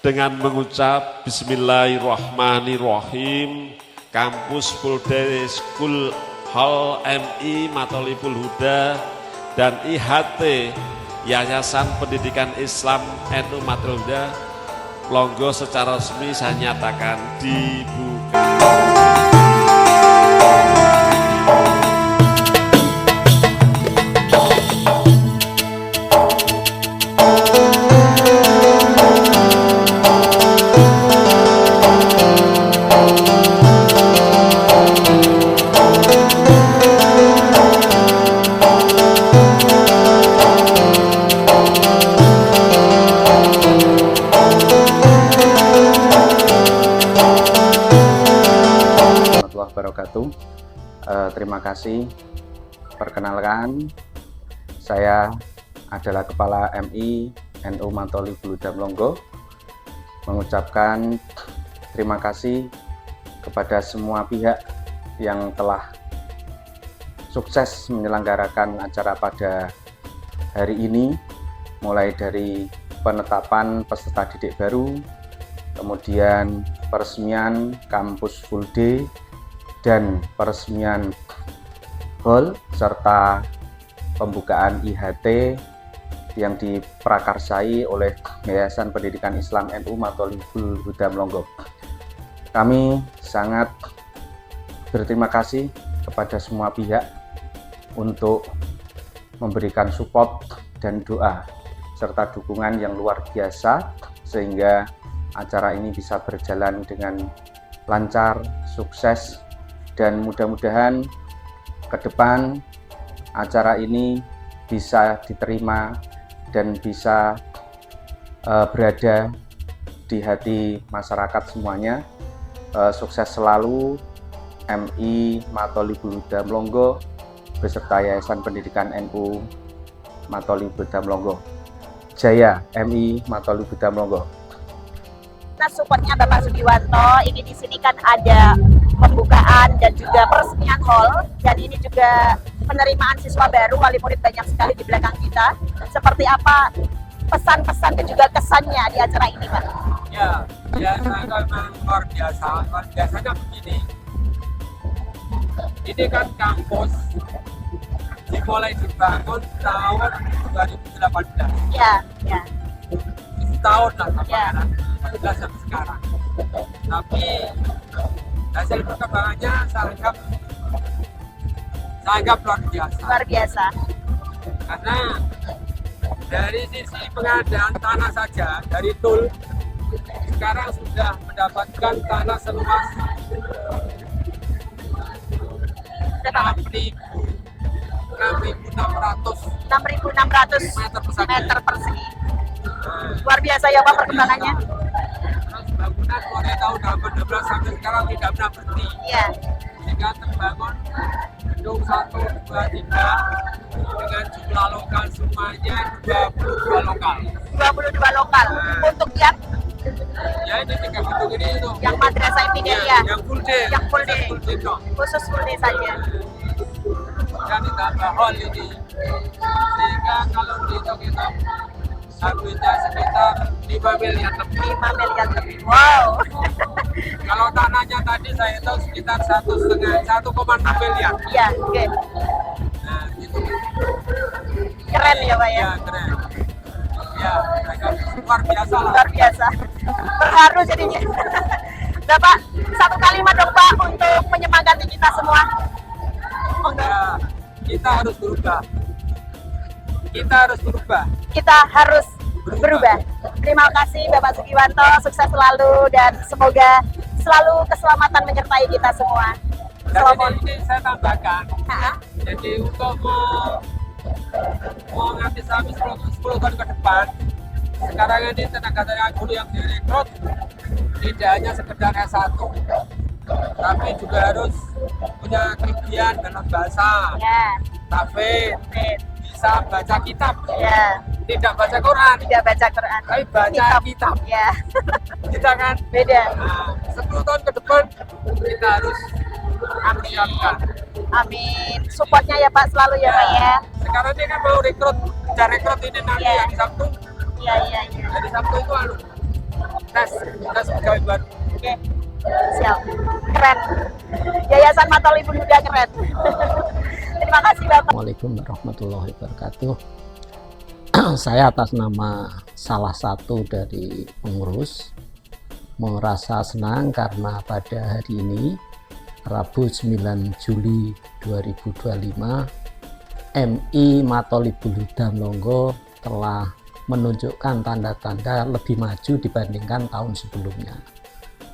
dengan mengucap Bismillahirrahmanirrahim. Kampus Full Day School Hall MI Matholibul Huda dan IHT Yayasan Pendidikan Islam NU Matholibul Huda Longgo secara resmi saya nyatakan dibuka. Terima kasih. Perkenalkan, saya adalah Kepala MI NU Matholibul Huda Longgo. Mengucapkan terima kasih kepada semua pihak yang telah sukses menyelenggarakan acara pada hari ini, mulai dari penetapan peserta didik baru, kemudian peresmian kampus full day, dan peresmian hall serta pembukaan IHT yang diprakarsai oleh Yayasan Pendidikan Islam NU Matholibul Huda Longgo. Kami sangat berterima kasih kepada semua pihak untuk memberikan support dan doa serta dukungan yang luar biasa sehingga acara ini bisa berjalan dengan lancar, sukses, dan mudah-mudahan ke depan acara ini bisa diterima dan bisa berada di hati masyarakat semuanya. Sukses selalu MI Matholibul Huda Longgo beserta Yayasan Pendidikan NU Matholibul Huda Longgo. Jaya MI Matholibul Huda Longgo. Supportnya Bapak Sugiwanto, ini di sini kan ada pembukaan dan juga peresmian hall, dan ini juga penerimaan siswa baru, wali murid banyak sekali di belakang kita. Seperti apa pesan-pesan dan juga kesannya di acara ini, Pak? Ya memang luar biasa. Luar biasanya begini, ini kan kampus dimulai dibangun tahun 2018. Ya. Setahun lah sampai Ya. 14 sampai sekarang. Tapi hasil perkembangannya saya anggap luar biasa. Luar biasa. Karena dari sisi pengadaan tanah saja, dari TUL sekarang sudah mendapatkan tanah seluas 6.600 meter persegi. Luar biasa ya Pak perkembangannya. Terus bangunan mulai tahun 2012 sampai sekarang tidak pernah berhenti. Iya. Sehingga terbangun gedung 1, 2, 3 dengan jumlah lokal semuanya 22 lokal. 22 lokal. Untuk yang Ya ini 3 gedung ini itu. yang madrasah Ibtidaiyah. Yang full day. Yang full day. dong. Khusus full day saja. Dan ditambah hall ini. Sehingga kalau dihitung-hitung habisnya sekitar 5 miliar lebih. 5 miliar lebih. Wow. Kalau tanahnya tadi saya hitung sekitar 1,6 miliar. Iya, oke. Nah, gitu. Keren ya Pak ya. Ya, keren. Ya, luar biasa lah. Luar biasa. Terharu jadinya. Bapak, satu kalimat dong Pak untuk menyemangati kita semua. Ya, kita harus berubah. Kita harus berubah. Terima kasih Bapak Sugiwanto, sukses selalu dan semoga selalu keselamatan menyertai kita semua. Dan ini saya tambahkan. Nah, Jadi untuk mengantisipasi 10 tahun ke depan, sekarang ini tenaga guru yang direkrut tidak hanya sekedar S1, tapi juga harus punya keahlian dalam bahasa, ya, tahfidz, bisa baca kitab, ya, tidak baca Quran, tidak baca Quran, tapi baca kitab. ya, Kita kan beda. nah, 10 tahun ke depan kita harus persiapkan. Amin. Supportnya ya Pak selalu ya Pak ya. Sekarang ini kan mau rekrut, kejar rekrut ini nanti Iya. hari Sabtu. Iya. Hari Sabtu itu tes pegawai baru. Oke, siap. Keren. Yayasan Matoli Bunda keren. Terima kasih Bapak. Assalamualaikum warahmatullahi wabarakatuh. Saya atas nama salah satu dari pengurus merasa senang karena pada hari ini Rabu 9 Juli 2025 MI Matoli Buluda Mlonggo telah menunjukkan tanda-tanda lebih maju dibandingkan tahun sebelumnya.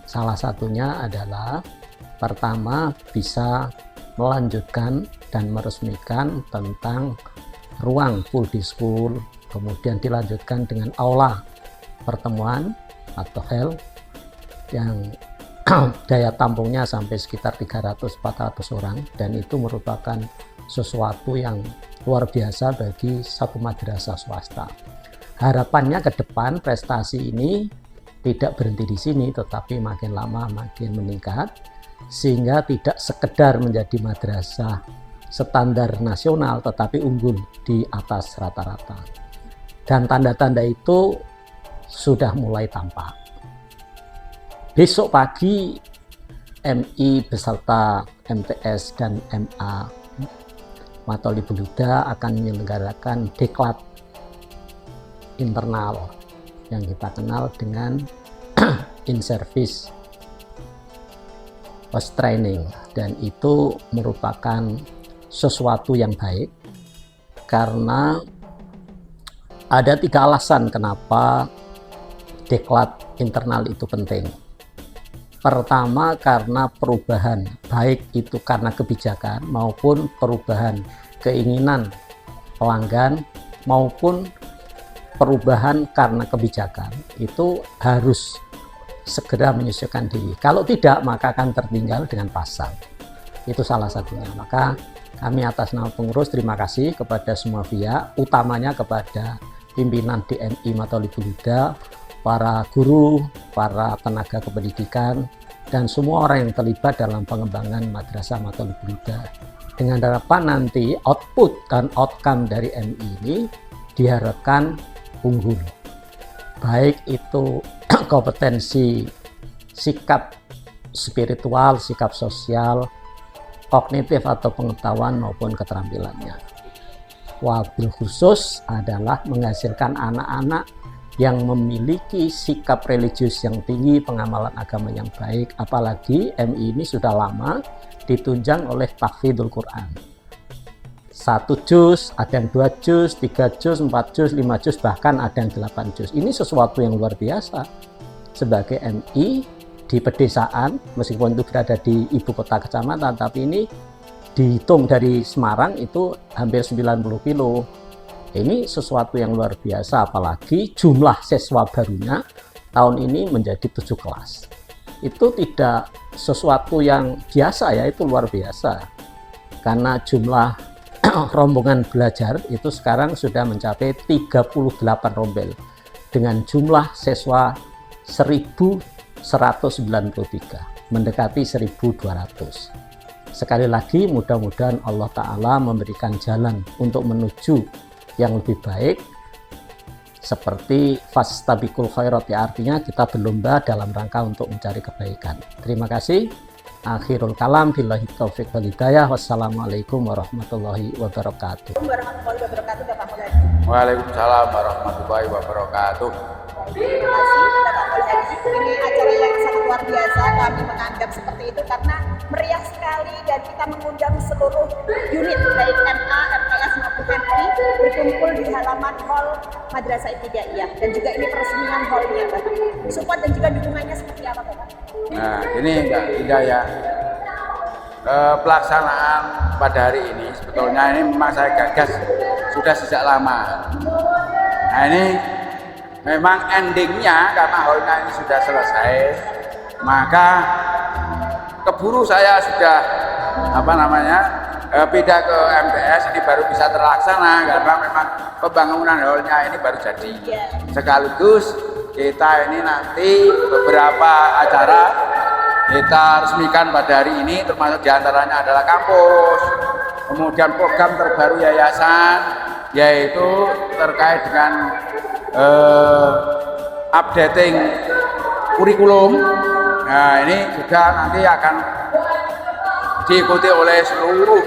Salah satunya adalah pertama bisa melanjutkan dan meresmikan tentang ruang full day school, kemudian dilanjutkan dengan aula pertemuan atau hall yang daya tampungnya sampai sekitar 300-400 orang, dan itu merupakan sesuatu yang luar biasa bagi satu madrasah swasta. Harapannya ke depan prestasi ini tidak berhenti di sini, tetapi makin lama makin meningkat, sehingga tidak sekedar menjadi madrasah standar nasional tetapi unggul di atas rata-rata. Dan tanda-tanda itu sudah mulai tampak. Besok pagi MI beserta MTS dan MA Matoli Buluda akan menyelenggarakan diklat internal yang kita kenal dengan in-service post training, dan itu merupakan sesuatu yang baik karena ada 3 alasan kenapa diklat internal itu penting. Pertama, karena perubahan, baik itu karena kebijakan maupun perubahan keinginan pelanggan maupun perubahan karena kebijakan, itu harus segera menyesuaikan diri. Kalau tidak, maka akan tertinggal dengan pasar. Itu salah satunya. Maka kami atas nama pengurus terima kasih kepada semua pihak, utamanya kepada pimpinan DMI Matoli Buluda, para guru, para tenaga kependidikan, dan semua orang yang terlibat dalam pengembangan Madrasah Matoli Buluda. Dengan harapan nanti output dan outcome dari MI ini diharapkan unggul. Baik itu kompetensi, sikap spiritual, sikap sosial, kognitif atau pengetahuan maupun keterampilannya. Wabil khusus adalah menghasilkan anak-anak yang memiliki sikap religius yang tinggi, pengamalan agama yang baik, apalagi MI ini sudah lama ditunjang oleh tahfidzul Quran. 1 juz, ada yang 2 juz, 3 juz, 4 juz, 5 juz, bahkan ada yang 8 juz. Ini sesuatu yang luar biasa sebagai MI di pedesaan, meskipun itu berada di ibu kota kecamatan, tapi ini dihitung dari Semarang itu hampir 90 kilo. Ini sesuatu yang luar biasa, apalagi jumlah siswa barunya tahun ini menjadi 7 kelas. Itu tidak sesuatu yang biasa ya, itu luar biasa. Karena jumlah rombongan belajar itu sekarang sudah mencapai 38 rombel dengan jumlah siswa 1.193, mendekati 1.200. Sekali lagi mudah-mudahan Allah Ta'ala memberikan jalan untuk menuju yang lebih baik, seperti fastabiqul khairat, ya artinya kita berlomba dalam rangka untuk mencari kebaikan. Terima kasih. Akhirul kalam, billahi taufiq wal hidayah. Wassalamualaikum warahmatullahi wabarakatuh. Warahmatullahi wabarakatuh, Bapak Mauladi. Waalaikumsalam warahmatullahi wabarakatuh. Terima kasih Bapak Mauladi. Ini acara yang sangat luar biasa, kami menganggap seperti itu karena meriah sekali, dan kita mengundang seluruh unit baik MA, MTS maupun MI berkumpul di halaman hall Madrasah Ibtidaiyah, dan juga ini peresmian hallnya Bapak. Support dan juga dukungannya seperti apa Bapak? Nah, ini Mbak Indah ya, pelaksanaan pada hari ini sebetulnya ini memang saya gagas sudah sejak lama. Nah, ini memang endingnya karena hallnya ini sudah selesai, maka keburu saya sudah pindah ke MTS, ini baru bisa terlaksana karena memang pembangunan hallnya ini baru jadi. Sekaligus kita ini nanti beberapa acara kita resmikan pada hari ini, termasuk diantaranya adalah kampus, kemudian program terbaru yayasan, yaitu terkait dengan updating kurikulum. Nah, ini juga nanti akan diikuti oleh seluruh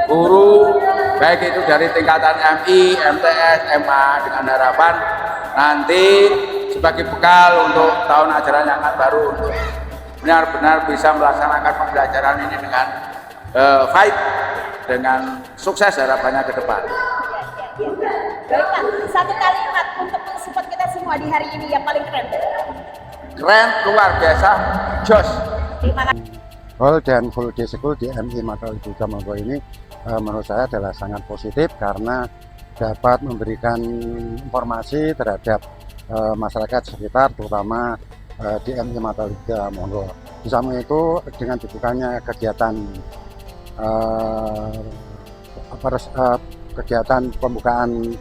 guru, baik itu dari tingkatan MI, MTS, MA, dengan harapan nanti sebagai bekal untuk tahun ajaran yang akan baru untuk benar-benar bisa melaksanakan pembelajaran ini dengan baik, dengan sukses harapannya ke depan. Baik Pak, satu kalimat untuk mensupport kita semua di hari ini yang paling keren. Keren, luar biasa, jos. Terima kasih. Hall dan Full Day School di MI Matolib Budam Longgo ini menurut saya adalah sangat positif karena dapat memberikan informasi terhadap masyarakat sekitar, terutama di MI Matolib Budam Longgo. Di samping itu dengan dibukanya kegiatan kegiatan pembukaan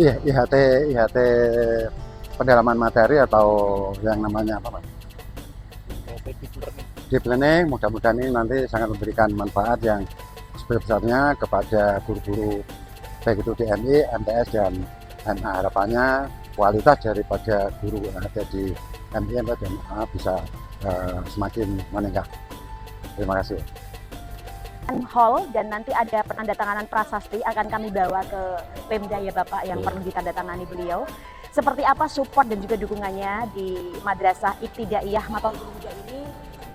IHT pendalaman materi atau yang namanya apa Pak? Deep learning, mudah-mudahan ini nanti sangat memberikan manfaat yang sebesar-besarnya kepada guru-guru baik itu di MI, MTS dan MA. Harapannya kualitas daripada guru yang ada di MI, MTS dan MA bisa semakin meningkat. Terima kasih. Hall dan nanti ada penandatanganan prasasti akan kami bawa ke Pemda ya Bapak yang perlu ditandatangani beliau. Seperti apa support dan juga dukungannya di Madrasah Ibtidaiyah Matolib Budam ini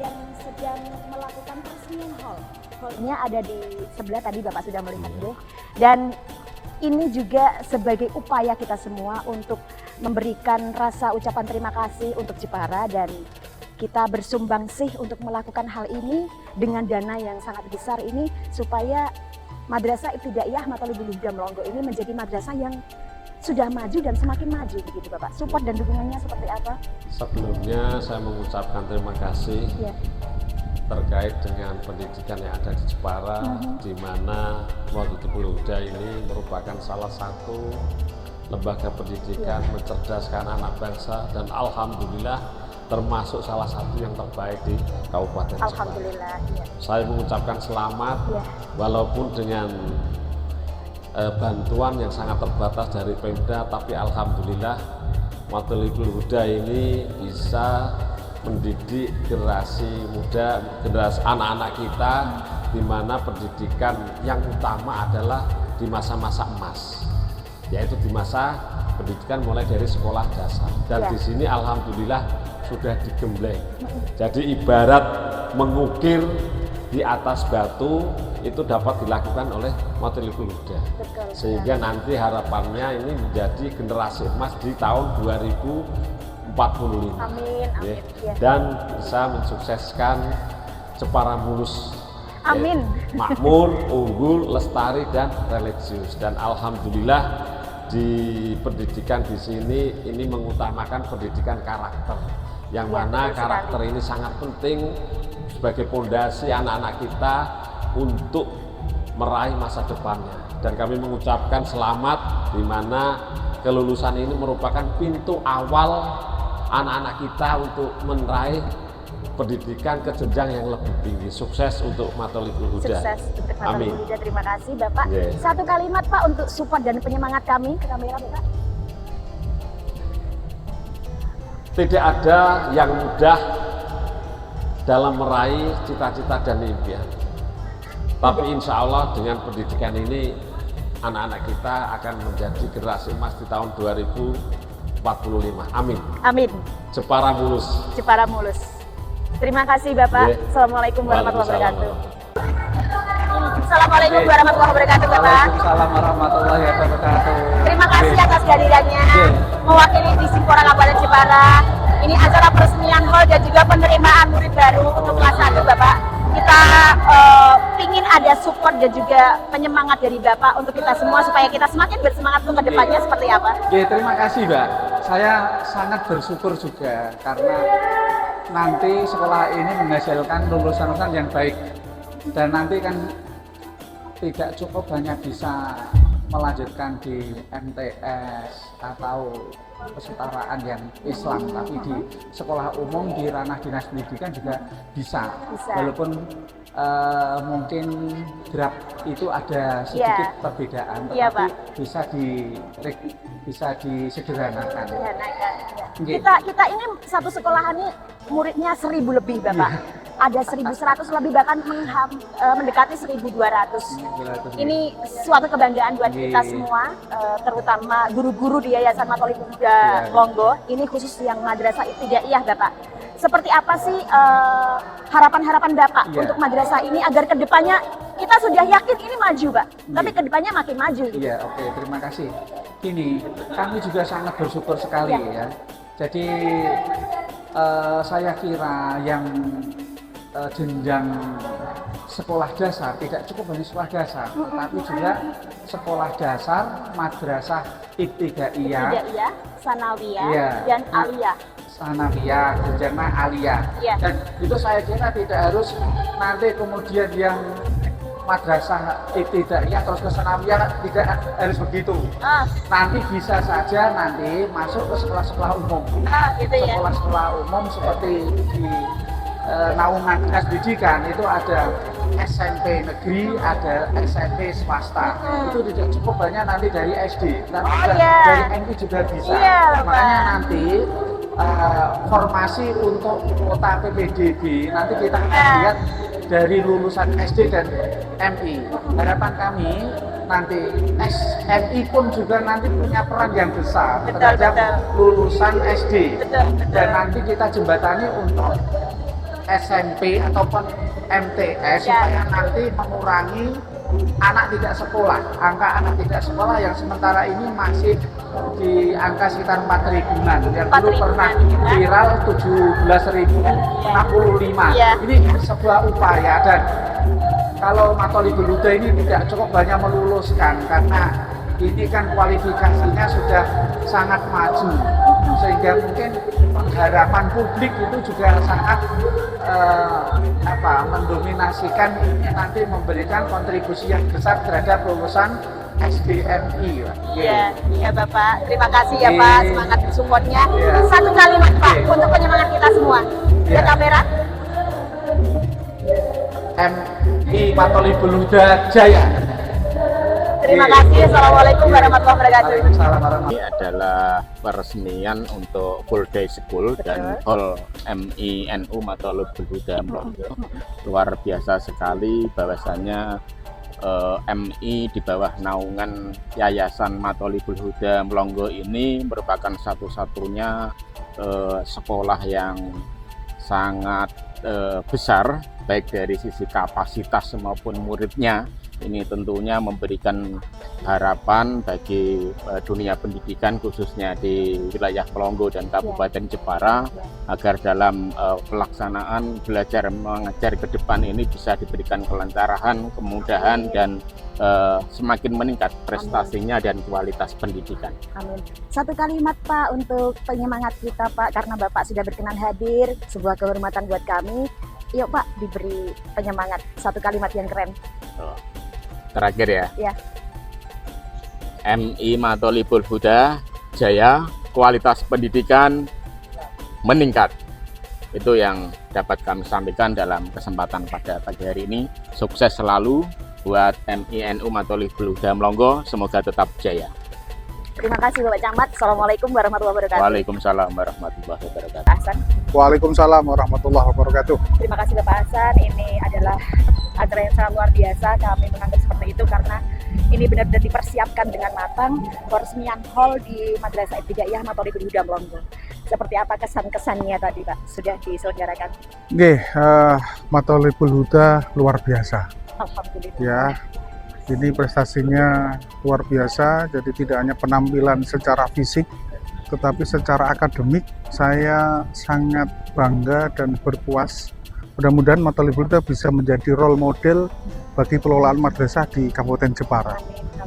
yang sedang melakukan peresmian hall. Hallnya ada di sebelah tadi Bapak sudah melihat deh. Dan ini juga sebagai upaya kita semua untuk memberikan rasa ucapan terima kasih untuk Jepara dan kita bersumbang sih untuk melakukan hal ini dengan dana yang sangat besar ini supaya Madrasah Ibtidaiyah Matolib Budam Longgo ini menjadi madrasah yang sudah maju dan semakin maju begitu Bapak. Support dan dukungannya seperti apa? Sebelumnya saya mengucapkan terima kasih terkait dengan pendidikan yang ada di Jepara, di mana Matolib Huda ini merupakan salah satu lembaga pendidikan mencerdaskan anak bangsa dan alhamdulillah termasuk salah satu yang terbaik di Kabupaten Jepara. Alhamdulillah. Saya mengucapkan selamat walaupun dengan bantuan yang sangat terbatas dari Pemda, tapi alhamdulillah Matolib Huda ini bisa mendidik generasi muda, generasi anak-anak kita, di mana pendidikan yang utama adalah di masa-masa emas, yaitu di masa pendidikan mulai dari sekolah dasar. Dan di sini alhamdulillah sudah digembleng. Jadi ibarat mengukir di atas batu itu dapat dilakukan oleh Matolib Huda. Sehingga nanti harapannya ini menjadi generasi emas di tahun 2045. Amin, amin. Dan bisa mensukseskan Jepara mulus. Amin. Makmur, unggul, lestari dan religius. Dan alhamdulillah di pendidikan di sini ini mengutamakan pendidikan karakter. Yang mana karakter ini sangat penting sebagai pondasi anak-anak kita untuk meraih masa depannya. Dan kami mengucapkan selamat di mana kelulusan ini merupakan pintu awal anak-anak kita untuk meraih pendidikan ke jenjang yang lebih tinggi. Sukses untuk Matolib Huda. Sukses untuk Matolib Huda. Terima kasih Bapak. Satu kalimat Pak untuk support dan penyemangat kami ke kamera Bapak. Tidak ada yang mudah dalam meraih cita-cita dan impian. Tapi insya Allah dengan pendidikan ini anak-anak kita akan menjadi generasi emas di tahun 2045. Amin. Amin. Jepara mulus. Jepara mulus. Terima kasih Bapak. Assalamualaikum warahmatullahi wabarakatuh. Assalamualaikum warahmatullahi wabarakatuh Bapak. Waalaikumsalam warahmatullahi wabarakatuh. Terima kasih atas kehadirannya mewakili Dispora Kabupaten Jepara. Ini acara peresmian hall dan juga penerimaan murid baru untuk kelas 1 Bapak. Kita ingin ada support dan juga penyemangat dari Bapak untuk kita semua supaya kita semakin bersemangat untuk kedepannya seperti apa? Terima kasih Mbak. Saya sangat bersyukur juga karena nanti sekolah ini menghasilkan lulusan-lulusan yang baik dan nanti kan tidak cukup hanya bisa melanjutkan di MTS atau kesetaraan yang Islam, tapi di sekolah umum di ranah dinas pendidikan juga bisa. Walaupun mungkin draft itu ada sedikit perbedaan, tetapi bisa disederhanakan. Kita ini satu sekolahan ini muridnya 1000 lebih Bapak. Ada 1100 lebih, bahkan mendekati 1200. Ini suatu kebanggaan buat kita semua, terutama guru-guru di Yayasan Matoli Pemuda Longgo. Ini khusus yang Madrasah Ibtidaiyah Bapak. Seperti apa sih harapan-harapan Bapak untuk madrasah ini agar kedepannya, kita sudah yakin ini maju Pak, tapi kedepannya makin maju. Iya, oke, terima kasih. Ini kami juga sangat bersyukur sekali ya. Jadi saya kira yang jenjang sekolah dasar tidak cukup hanya sekolah dasar, tetapi juga sekolah dasar, madrasah ibtidaiyah, sanawiyah, dan aliyah. Sanawiyah, jenjang aliyah. Dan itu saya kira tidak harus nanti kemudian yang madrasah ibtidaiyah terus ke sanawiyah, tidak harus begitu. Nanti bisa saja nanti masuk ke sekolah-sekolah umum. Sekolah-sekolah umum seperti di naungan dinas pendidikan itu ada SMP negeri, ada SMP swasta. Itu tidak cukup, banyak nanti dari SD, dari MI juga bisa. Makanya nanti formasi untuk kuota PPDB nanti kita akan lihat dari lulusan SD dan MI. Harapan kami nanti MI pun juga nanti punya peran yang besar terhadap lulusan SD. Dan nanti kita jembatani untuk SMP ataupun MTS supaya nanti mengurangi anak tidak sekolah, angka anak tidak sekolah yang sementara ini masih di angka sekitar 4.000-an, yang dulu pernah viral 17.065. Ini sebuah upaya, dan kalau Matoli Beluda ini tidak cukup banyak meluluskan karena ini kan kualifikasinya sudah sangat maju, sehingga mungkin pengharapan publik itu juga sangat mendominasikan ini nanti memberikan kontribusi yang besar terhadap lulusan SDMI. Iya Bapak, terima kasih ya Pak, semangat supportnya. Satu kalimat Pak untuk penyemangat kita semua. Ya kamera. MI Matoli Beluda Jaya. Terima kasih. Assalamualaikum warahmatullahi wabarakatuh. Ini adalah peresmian untuk full day school dan hall MI NU Matoli Beluda Longgo. Luar biasa sekali bahwasannya MI di bawah naungan Yayasan Matoli Beluda Longgo ini merupakan satu-satunya sekolah yang sangat besar baik dari sisi kapasitas maupun muridnya. Ini tentunya memberikan harapan bagi dunia pendidikan khususnya di wilayah Longgo dan Kabupaten Jepara agar dalam pelaksanaan belajar mengajar ke depan ini bisa diberikan kelancaran, kemudahan, dan semakin meningkat prestasinya dan kualitas pendidikan. Amin. Satu kalimat Pak untuk penyemangat kita Pak, karena Bapak sudah berkenan hadir, sebuah kehormatan buat kami. Yuk Pak, diberi penyemangat, satu kalimat yang keren. Terakhir ya. MI Matoli Beluda Jaya, kualitas pendidikan meningkat. Itu yang dapat kami sampaikan dalam kesempatan pada pagi hari ini. Sukses selalu buat MI NU Matoli Beluda Longgo, semoga tetap jaya. Terima kasih Bapak Camat. Assalamualaikum warahmatullahi wabarakatuh. Waalaikumsalam warahmatullahi wabarakatuh. Hasan. Waalaikumsalam warahmatullahi wabarakatuh. Terima kasih Bapak Hasan. Ini adalah acara yang sangat luar biasa. Kami menganggap seperti itu karena ini benar-benar dipersiapkan dengan matang. Peresmian hall di Madrasah Ibtidaiyah Matoli Beluda Longgo. Seperti apa kesan-kesannya tadi Pak sudah diselenggarakan? Matoli Beluda luar biasa. Alhamdulillah. Ya. Ini prestasinya luar biasa, jadi tidak hanya penampilan secara fisik, tetapi secara akademik saya sangat bangga dan berpuas. Mudah-mudahan Matoli Beluda bisa menjadi role model bagi pengelolaan madrasah di Kabupaten Jepara.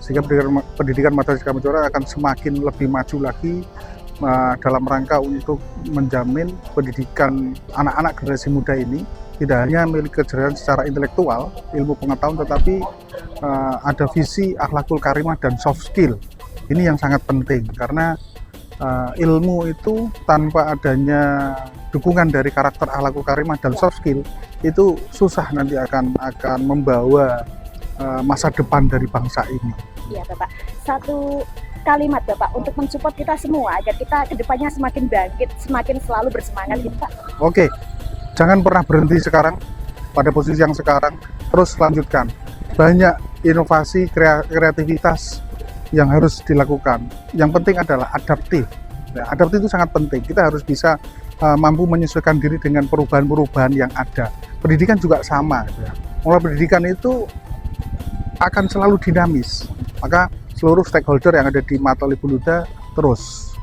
Sehingga pendidikan madrasah di Kabupaten Jepara akan semakin lebih maju lagi dalam rangka untuk menjamin pendidikan anak-anak generasi muda ini tidak hanya memiliki kejayaan secara intelektual, ilmu pengetahuan, tetapi ada visi akhlakul karimah dan soft skill. Ini yang sangat penting karena ilmu itu tanpa adanya dukungan dari karakter akhlakul karimah dan soft skill itu susah nanti akan membawa masa depan dari bangsa ini. Iya Bapak, satu kalimat Bapak untuk mensupport kita semua agar kita kedepannya semakin bangkit, semakin selalu bersemangat gitu Pak. Oke, jangan pernah berhenti sekarang pada posisi yang sekarang, terus lanjutkan. Banyak inovasi, kreativitas yang harus dilakukan. Yang penting adalah adaptif. Nah, adaptif itu sangat penting. Kita harus bisa mampu menyesuaikan diri dengan perubahan-perubahan yang ada. Pendidikan juga sama. Mulai pendidikan itu akan selalu dinamis. Maka seluruh stakeholder yang ada di Matolibul Huda terus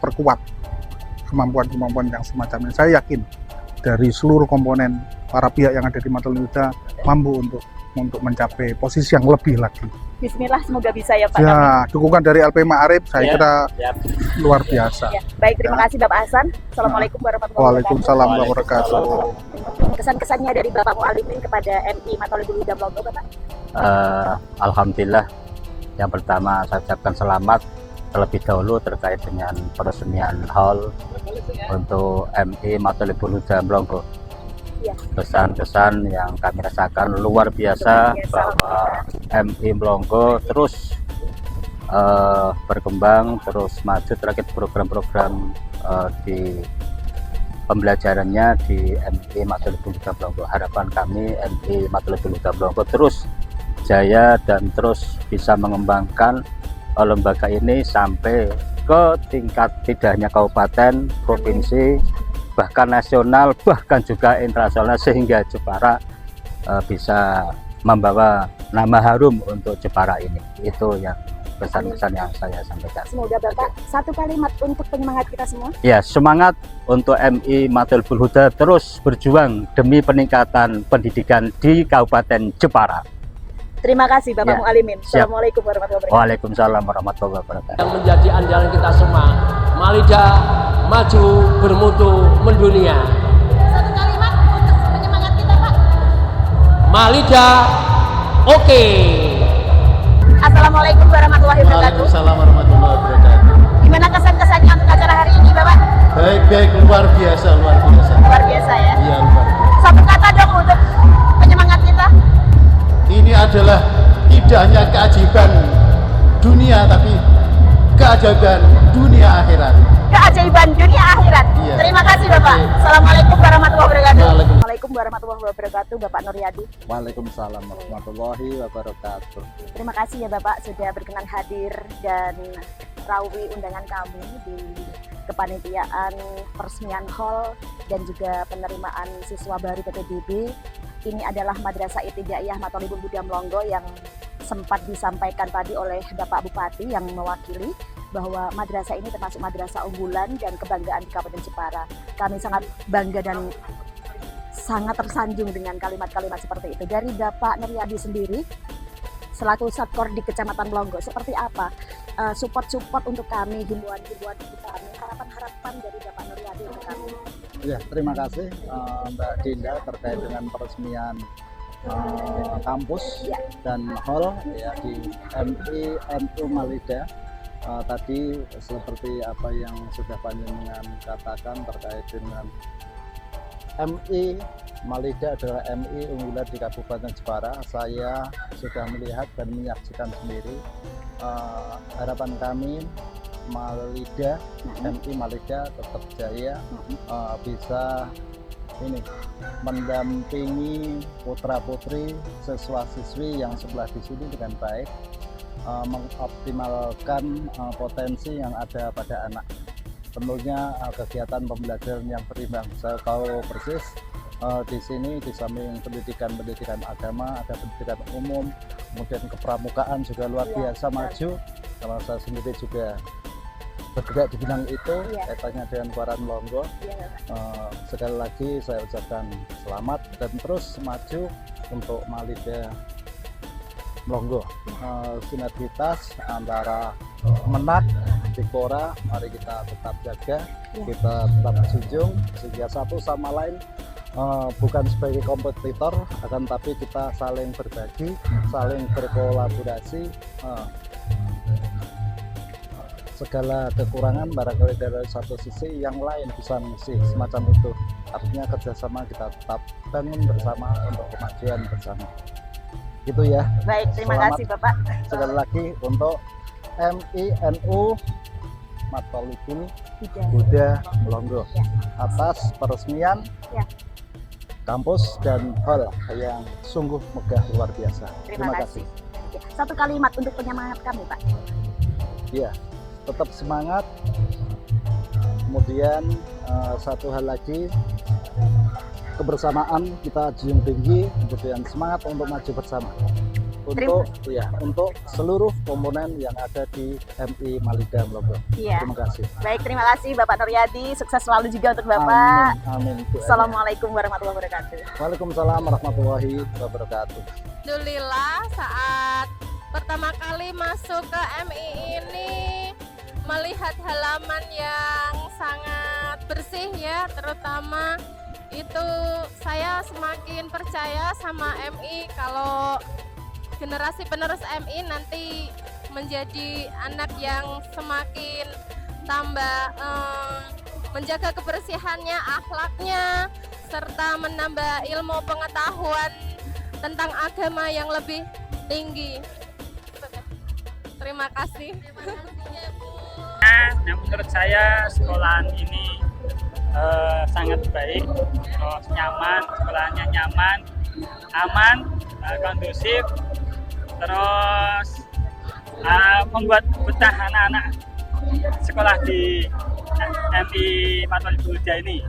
perkuat kemampuan-kemampuan yang semacam ini. Saya yakin dari seluruh komponen para pihak yang ada di Matolibul Huda mampu untuk mencapai posisi yang lebih lagi. Bismillah, semoga bisa ya Pak. Ya, dukungan dari LP Ma'arif saya kira luar biasa. Ya. Baik, terima kasih Bapak Hasan. Assalamualaikum warahmatullahi wabarakatuh. Waalaikumsalam warahmatullahi wabarakatuh. Kesan-kesannya dari Bapak Mu'alimin kepada MI Matolibul Huda Blongo, Bapak? Alhamdulillah, yang pertama saya ucapkan selamat terlebih dahulu terkait dengan peresmian hall untuk MI Matolibul Huda Blongo. Ya. Kesan-kesan yang kami rasakan luar biasa bahwa MI Blongo terus berkembang, terus maju terkait program-program di pembelajarannya di MI Matolibul Huda Blongo. Harapan kami MI Matolibul Huda Blongo terus jaya dan terus bisa mengembangkan lembaga ini sampai ke tingkat tidak hanya kabupaten, provinsi, bahkan nasional, bahkan juga internasional, sehingga Jepara bisa membawa nama harum untuk Jepara ini. Itu yang pesan-pesan yang saya sampaikan. Semoga Bapak satu kalimat untuk penyemangat kita semua. Ya, semangat untuk MI Matolibul Huda terus berjuang demi peningkatan pendidikan di Kabupaten Jepara. Terima kasih Bapak Ya. Mu'alimin. Siap. Assalamualaikum warahmatullahi wabarakatuh. Waalaikumsalam warahmatullahi wabarakatuh. Yang menjadi andalan kita semua. Malida maju bermutu mendunia. Satu kalimat untuk penyemangat kita Pak. Malida oke. Assalamualaikum warahmatullahi wabarakatuh. Waalaikumsalam warahmatullahi wabarakatuh. Gimana kesan-kesannya untuk acara hari ini Bapak? Baik, luar biasa, luar biasa. Luar biasa ya. Iya, luar biasa. Satu kata dong untuk penyemangat kita. Ini adalah tidak hanya keajaiban dunia, tapi keajaiban dunia akhirat. Keajaiban dunia akhirat. Iya. Terima kasih Bapak. Assalamualaikum warahmatullahi wabarakatuh. Waalaikumsalam. Waalaikumsalam warahmatullahi wabarakatuh. Bapak Nuryadi. Waalaikumsalam warahmatullahi wabarakatuh. Terima kasih ya Bapak sudah berkenan hadir dan rawi undangan kami di kepanitiaan peresmian hall dan juga penerimaan siswa baru PPDB. Ini adalah Madrasah Ibtidaiyah Matolibul Huda Blongo yang sempat disampaikan tadi oleh Bapak Bupati yang mewakili bahwa madrasah ini termasuk madrasah unggulan dan kebanggaan di Kabupaten Jepara. Kami sangat bangga dan sangat tersanjung dengan kalimat-kalimat seperti itu. Dari Bapak Nuryadi sendiri, selaku Satkor di Kecamatan Blongo, seperti apa support untuk kami, himbauan-himbauan untuk kami, harapan-harapan dari Bapak Nuryadi untuk kami? Ya, terima kasih Mbak Dinda terkait dengan peresmian kampus dan hall ya di MI NU Malida. Tadi seperti apa yang sudah panjenengan katakan terkait dengan MI Malida adalah MI unggulan di Kabupaten Jepara. Saya sudah melihat dan menyaksikan sendiri. Harapan kami Malida, MI Malida tetap jaya, bisa ini mendampingi putra-putri siswa-siswi yang sebelah di sini dengan baik, mengoptimalkan potensi yang ada pada anak. Tentunya kegiatan pembelajaran yang berimbang. Saya tahu persis di sini di samping pendidikan agama, ada pendidikan umum, kemudian kepramukaan juga luar biasa maju. Kalau saya sendiri juga bergerak di bidang itu, kaitannya dengan Kuaran Blongo. Sekali lagi saya ucapkan selamat dan terus maju untuk Malida Blongo. Sinergitas antara Menak, Dikora, mari kita tetap jaga, kita tetap junjung sehingga satu sama lain bukan sebagai kompetitor, akan tapi kita saling berbagi, saling berkolaborasi, segala kekurangan barangkali dari satu sisi yang lain bisa mengisi semacam itu. Artinya kerjasama kita tetap bangun bersama untuk kemajuan bersama. Gitu ya. Baik, terima kasih Bapak. Sekali lagi untuk MINU Matolibul Huda Melongo atas peresmian kampus dan hall yang sungguh megah luar biasa. Terima kasih. Satu kalimat untuk penyemangat kami, Pak. Ya, tetap semangat. Kemudian satu hal lagi, kebersamaan kita junjung tinggi, kemudian semangat untuk maju bersama. Untuk seluruh komponen yang ada di MI Malida Melongo. Iya. Terima kasih. Baik, terima kasih Bapak Nuryadi. Sukses selalu juga untuk Bapak. Amin. Assalamualaikum warahmatullahi wabarakatuh. Waalaikumsalam warahmatullahi wabarakatuh. Alhamdulillah, saat pertama kali masuk ke MI ini melihat halaman yang sangat bersih ya, terutama itu saya semakin percaya sama MI kalau generasi penerus MI nanti menjadi anak yang semakin tambah menjaga kebersihannya, akhlaknya, serta menambah ilmu pengetahuan tentang agama yang lebih tinggi. Terima kasih. Nah, menurut saya sekolahan ini sangat baik, terus nyaman, sekolahnya nyaman, aman, kondusif, terus membuat betah anak-anak sekolah di MI Matolibul Huda ini.